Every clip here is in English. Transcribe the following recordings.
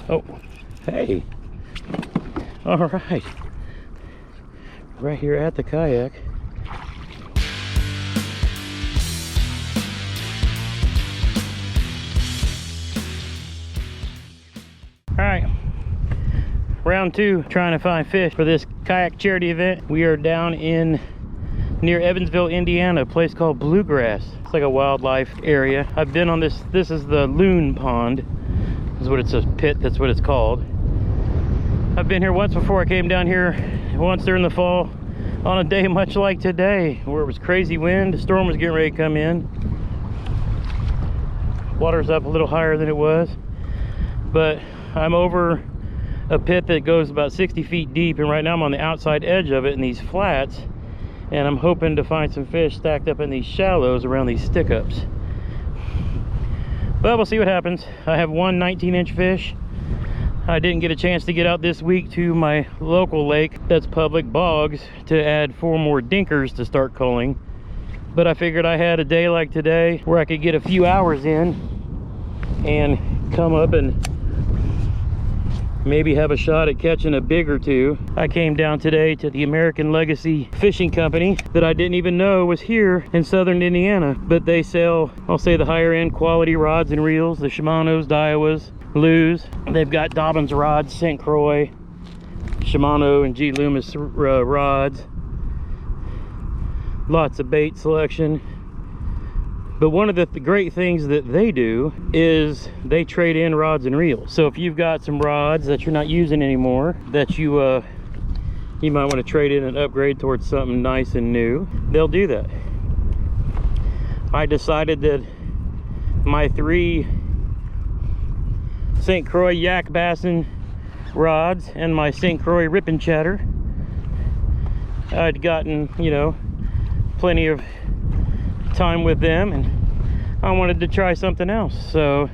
Oh, hey. All right. Right here at the kayak. All right. Round two, trying to find fish for this kayak charity event. We are down in near Evansville, Indiana, a place called Bluegrass. It's like a wildlife area. I've been on this. This is the loon pond. Is what it's a pit. That's what it's called. I've been here once before. I came down here once during the fall on a day much like today, where it was crazy wind. The storm was getting ready to come in. Water's up a little higher than it was, but I'm over a pit that goes about 60 feet deep, and right now I'm on the outside edge of it in these flats, and I'm hoping to find some fish stacked up in these shallows around these stick-ups. But we'll see what happens. I have one 19-inch fish. I didn't get a chance to get out this week to my local lake that's public, Boggs, to add 4 more dinkers to start culling. But I figured I had a day like today where I could get a few hours in and come up and maybe have a shot at catching a big or two. I came down today to the American Legacy Fishing Company that I didn't even know was here in southern Indiana, but they sell, I'll say, the higher end quality rods and reels, the Shimano's, Daiwas, Lew's. They've got Dobbins rods, St. Croix, Shimano and G. Loomis rods. Lots of bait selection. But one of the great things that they do is they trade in rods and reels. So if you've got some rods that you're not using anymore, that you might want to trade in and upgrade towards something nice and new, they'll do that. I decided that my 3 St. Croix Yak Bassin rods and my St. Croix Rip and Chatter, I'd gotten, you know, plenty of time with them, and I wanted to try something else. So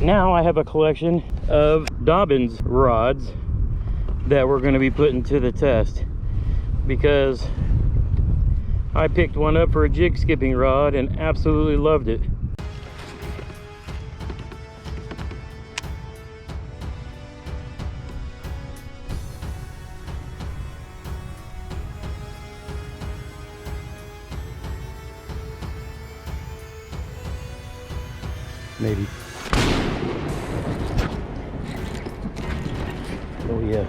now I have a collection of Dobbins rods that we're going to be putting to the test, because I picked one up for a jig skipping rod and absolutely loved it. Maybe. Oh yeah.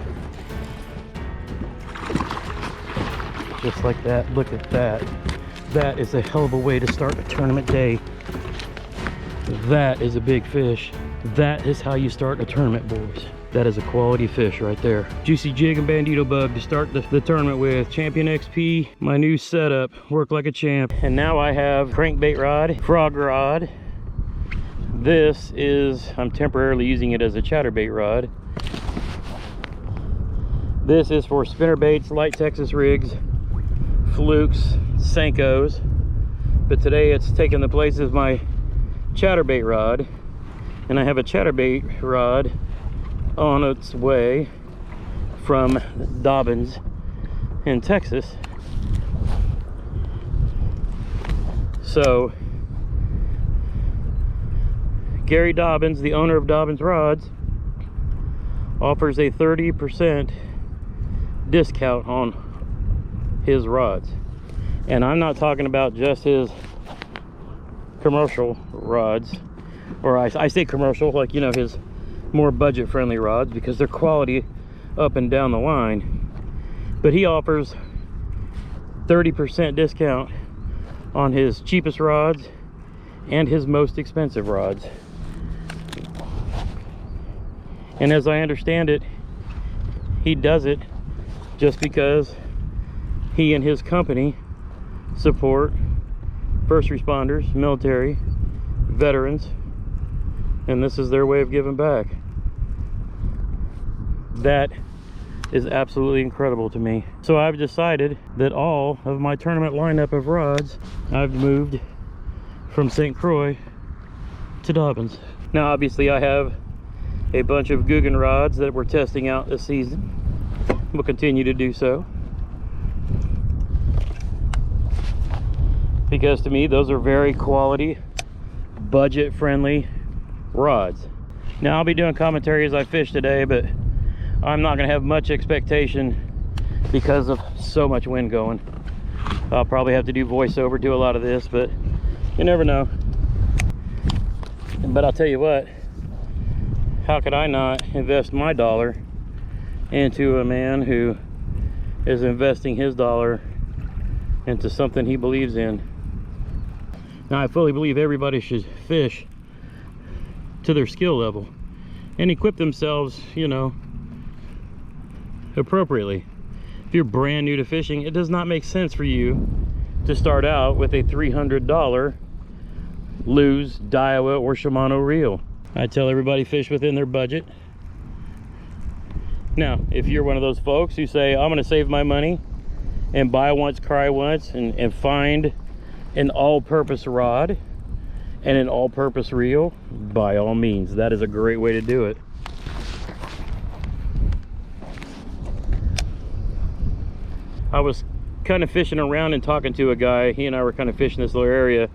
Just like that. Look at that. That is a hell of a way to start a tournament day. That is a big fish. That is how you start a tournament, boys. That is a quality fish right there. Juicy jig and bandito bug to start the tournament with. Champion XP, my new setup. Work like a champ. And now I have crankbait rod, frog rod. This is, I'm temporarily using it as a chatterbait rod. This is for spinnerbaits, light Texas rigs, flukes, Senkos. But today it's taking the place of my chatterbait rod. And I have a chatterbait rod on its way from Dobbins in Texas. So Gary Dobbins, the owner of Dobbins Rods, offers a 30% discount on his rods. And I'm not talking about just his commercial rods, or I say commercial, like, you know, his more budget friendly rods, because they're quality up and down the line. But he offers 30% discount on his cheapest rods and his most expensive rods. And as I understand it, he does it just because he and his company support first responders, military, veterans, and this is their way of giving back. That is absolutely incredible to me. So I've decided that all of my tournament lineup of rods, I've moved from St. Croix to Dobbins. Now obviously I have a bunch of Guggen rods that we're testing out this season. We'll continue to do so, because to me those are very quality, budget friendly rods. Now I'll be doing commentary as I fish today, but I'm not gonna have much expectation because of so much wind going. I'll probably have to do voiceover, do a lot of this, but you never know. But I'll tell you what, how could I not invest my dollar into a man who is investing his dollar into something he believes in? Now, I fully believe everybody should fish to their skill level and equip themselves, you know, appropriately. If you're brand new to fishing, it does not make sense for you to start out with a $300 Lew's, Daiwa, or Shimano reel. I tell everybody fish within their budget. Now, if you're one of those folks who say, I'm gonna save my money and buy once, cry once, and find an all-purpose rod and an all-purpose reel, by all means, that is a great way to do it. I was kind of fishing around and talking to a guy. He and I were kind of fishing this little area.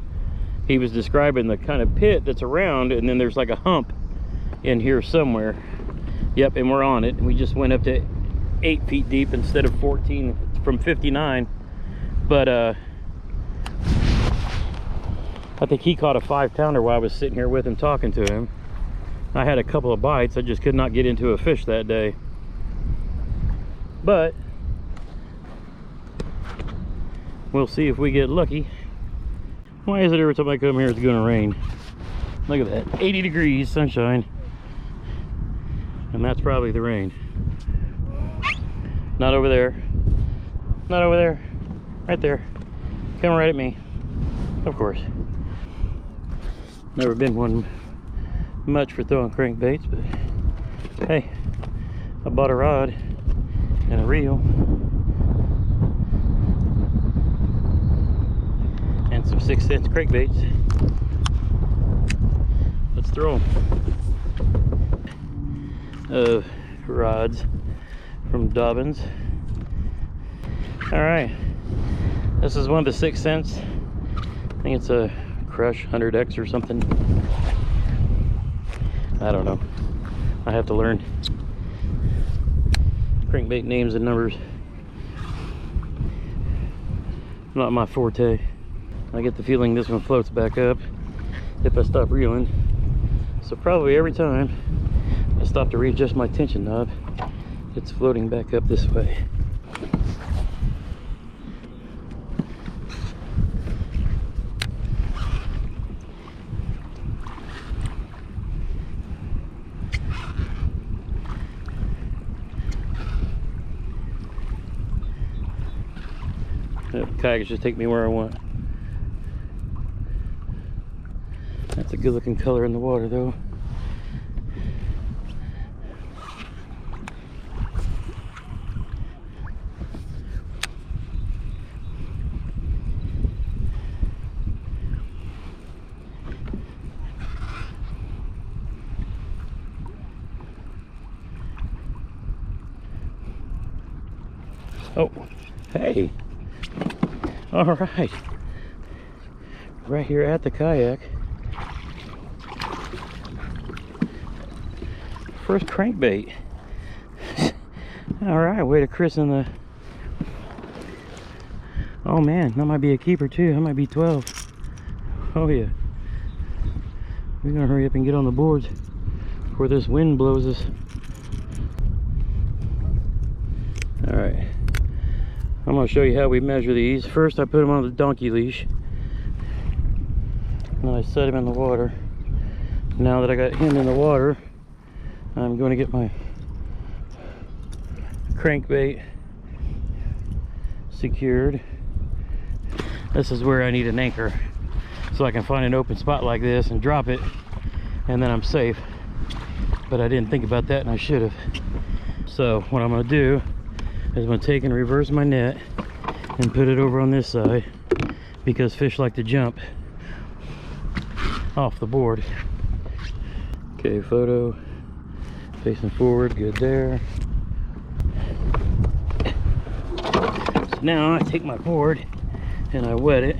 He was describing the kind of pit that's around, and then there's like a hump in here somewhere. Yep, and we're on it. We just went up to 8 feet deep instead of 14 from 59. But I think he caught a 5-pounder while I was sitting here with him talking to him. I had a couple of bites. I just could not get into a fish that day. But we'll see if we get lucky. Why is it every time I come here it's gonna rain? Look at that, 80 degrees, sunshine. And that's probably the rain. Not over there. Not over there. Right there. Coming right at me. Of course. Never been one much for throwing crankbaits, but hey, I bought a rod and a reel and some 6-cent crankbaits. Let's throw them. Rods from Dobbins. All right, this is one of the 6 cents. I think it's a Crush 100X or something. I don't know. I have to learn crankbait names and numbers. Not my forte. I get the feeling this one floats back up if I stop reeling. So probably every time I stop to readjust my tension knob, it's floating back up this way. The kayaks just take me where I want. That's a good looking color in the water though. Oh, hey. All right. Right here at the kayak. First crankbait. All right, way to christen the... Oh man, that might be a keeper too. That might be 12. Oh yeah. We're gonna hurry up and get on the boards before this wind blows us. All right. I'm going to show you how we measure these. First, I put him on the donkey leash. And then I set him in the water. Now that I got him in the water, I'm going to get my crankbait secured. This is where I need an anchor, so I can find an open spot like this and drop it, and then I'm safe. But I didn't think about that, and I should have. So what I'm going to do is I'm going to take and reverse my net and put it over on this side, because fish like to jump off the board. Okay, photo facing forward, good there. So now I take my board and I wet it.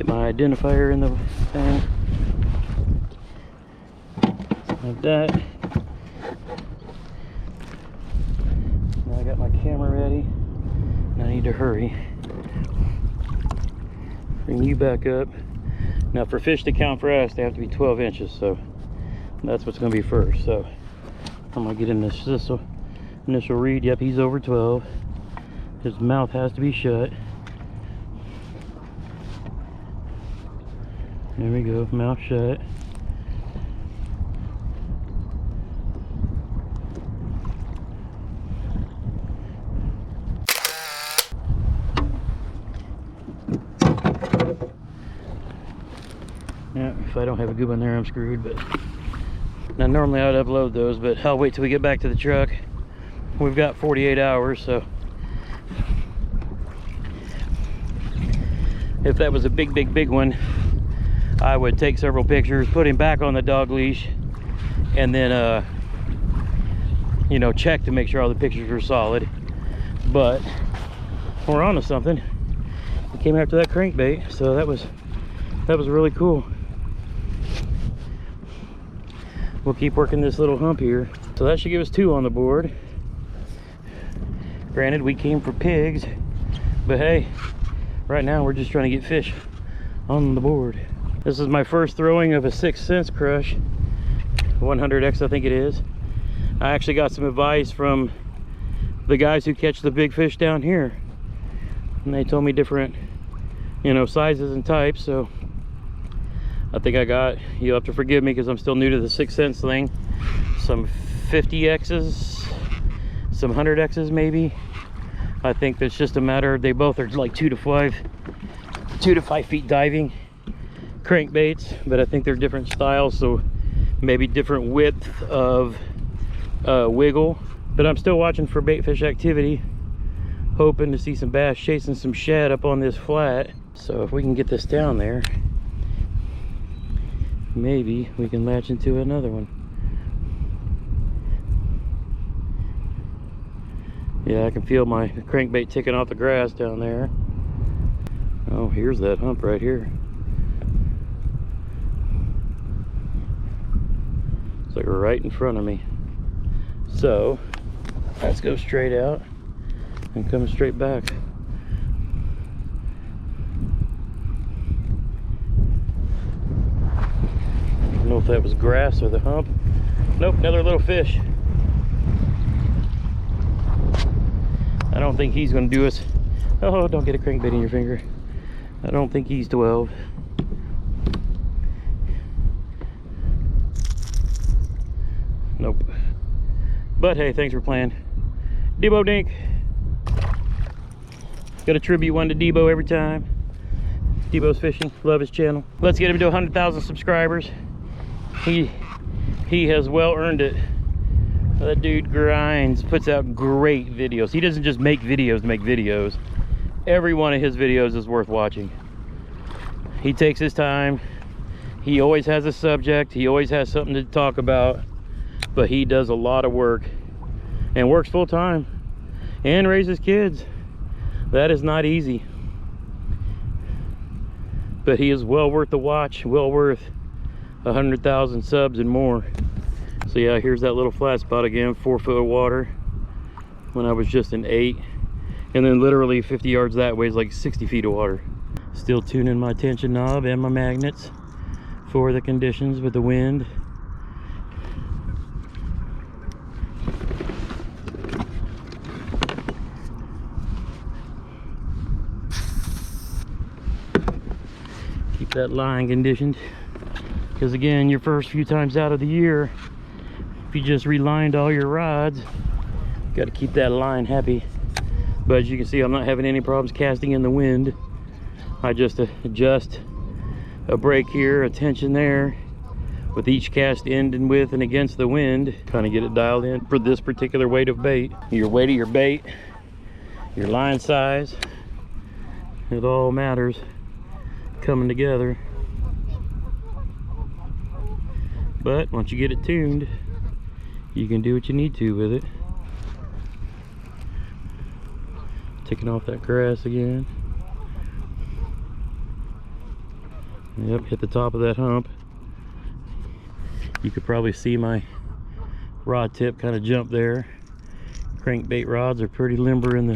Get my identifier in the thing. Like that. Now I got my camera ready. Now I need to hurry. Bring you back up. Now for fish to count for us, they have to be 12 inches, so that's what's going to be first. So I'm going to get in this initial read. Yep, he's over 12. His mouth has to be shut. There we go, mouth shut. Yeah, if I don't have a good one there, I'm screwed. But now normally I'd upload those, but I'll wait till we get back to the truck. We've got 48 hours, so if that was a big one, I would take several pictures, put him back on the dog leash, and then you know, check to make sure all the pictures are solid. But we're on to something. We came after that crankbait, so that was really cool. We'll keep working this little hump here. So that should give us 2 on the board. Granted, we came for pigs, but hey, right now we're just trying to get fish on the board. This is my first throwing of a 6th Sense crush, 100X I think it is. I actually got some advice from the guys who catch the big fish down here, and they told me different, you know, sizes and types. So I think I got, you'll have to forgive me because I'm still new to the 6th Sense thing, some 50X's, some 100X's maybe. I think that's just a matter, they both are like 2 to 5 feet diving crankbaits, but I think they're different styles, so maybe different width of wiggle. But I'm still watching for bait fish activity, hoping to see some bass chasing some shad up on this flat. So if we can get this down there, maybe we can latch into another one. Yeah, I can feel my crankbait ticking off the grass down there. Oh, here's that hump right here. It's like right in front of me. So let's go straight out and come straight back. I don't know if that was grass or the hump. Nope, another little fish. I don't think he's going to do us. Oh, don't get a crankbait in your finger. I don't think he's 12. Nope. But hey, thanks for playing. Debo Dink. Got to tribute one to Debo every time. Debo's Fishing. Love his channel. Let's get him to 100,000 subscribers. He has well earned it. That dude grinds, puts out great videos. He doesn't just make videos to make videos. Every one of his videos is worth watching. He takes his time. He always has a subject. He always has something to talk about. But he does a lot of work and works full time and raises kids. That is not easy. But he is well worth the watch, well worth 100,000 subs and more. So yeah, here's that little flat spot again, 4 foot of water when I was just in 8. And then literally 50 yards that way is like 60 feet of water. Still tuning my tension knob and my magnets for the conditions with the wind. Keep that line conditioned, because again, your first few times out of the year, if you just relined all your rods, got to keep that line happy. But as you can see, I'm not having any problems casting in the wind. I just adjust a brake here, a tension there, with each cast ending with and against the wind, kind of get it dialed in for this particular weight of bait. Your weight of your bait, your line size, it all matters coming together. But once you get it tuned, you can do what you need to with it. Taking off that grass again. Yep, hit the top of that hump. You could probably see my rod tip kind of jump there. Crankbait rods are pretty limber in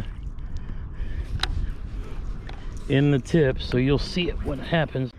the tip, so you'll see it when it happens.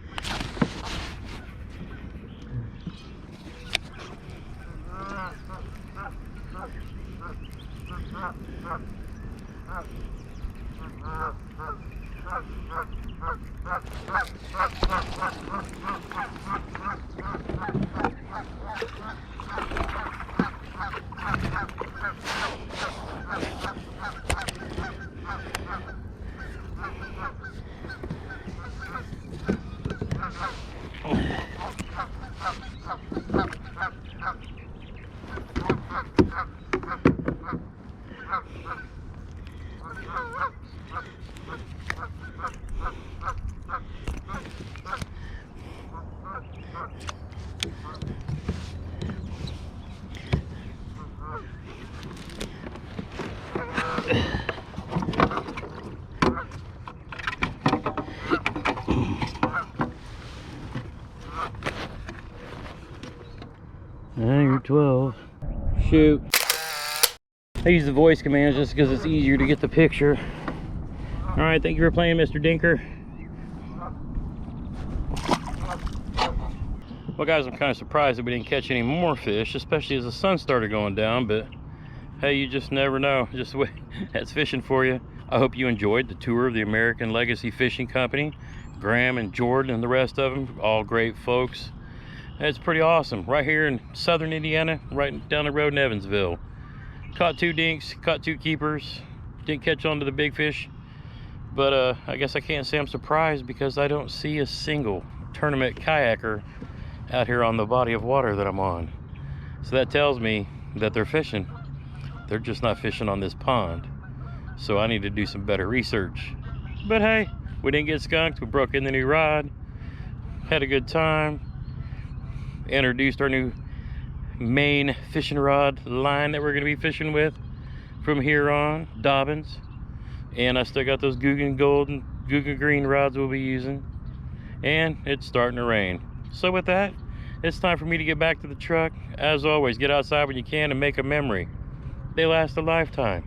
Now you're 12. Shoot. I use the voice commands just because it's easier to get the picture. All right, thank you for playing, Mr. Dinker. Well, guys, I'm kind of surprised that we didn't catch any more fish, especially as the sun started going down, but hey, you just never know. Just wait. That's fishing for you. I hope you enjoyed the tour of the American Legacy Fishing Company. Graham and Jordan and the rest of them, all great folks. It's pretty awesome. Right here in southern Indiana, right down the road in Evansville. Caught 2 dinks, caught 2 keepers. Didn't catch on to the big fish. But I guess I can't say I'm surprised because I don't see a single tournament kayaker out here on the body of water that I'm on. So that tells me that they're fishing. They're just not fishing on this pond. So I need to do some better research. But hey, we didn't get skunked. We broke in the new rod. Had a good time. Introduced our new main fishing rod line that we're going to be fishing with from here on, Dobbins. And I still got those Guggen Gold and Guggen Green rods we'll be using. And it's starting to rain. So with that, it's time for me to get back to the truck. As always, get outside when you can and make a memory. They last a lifetime.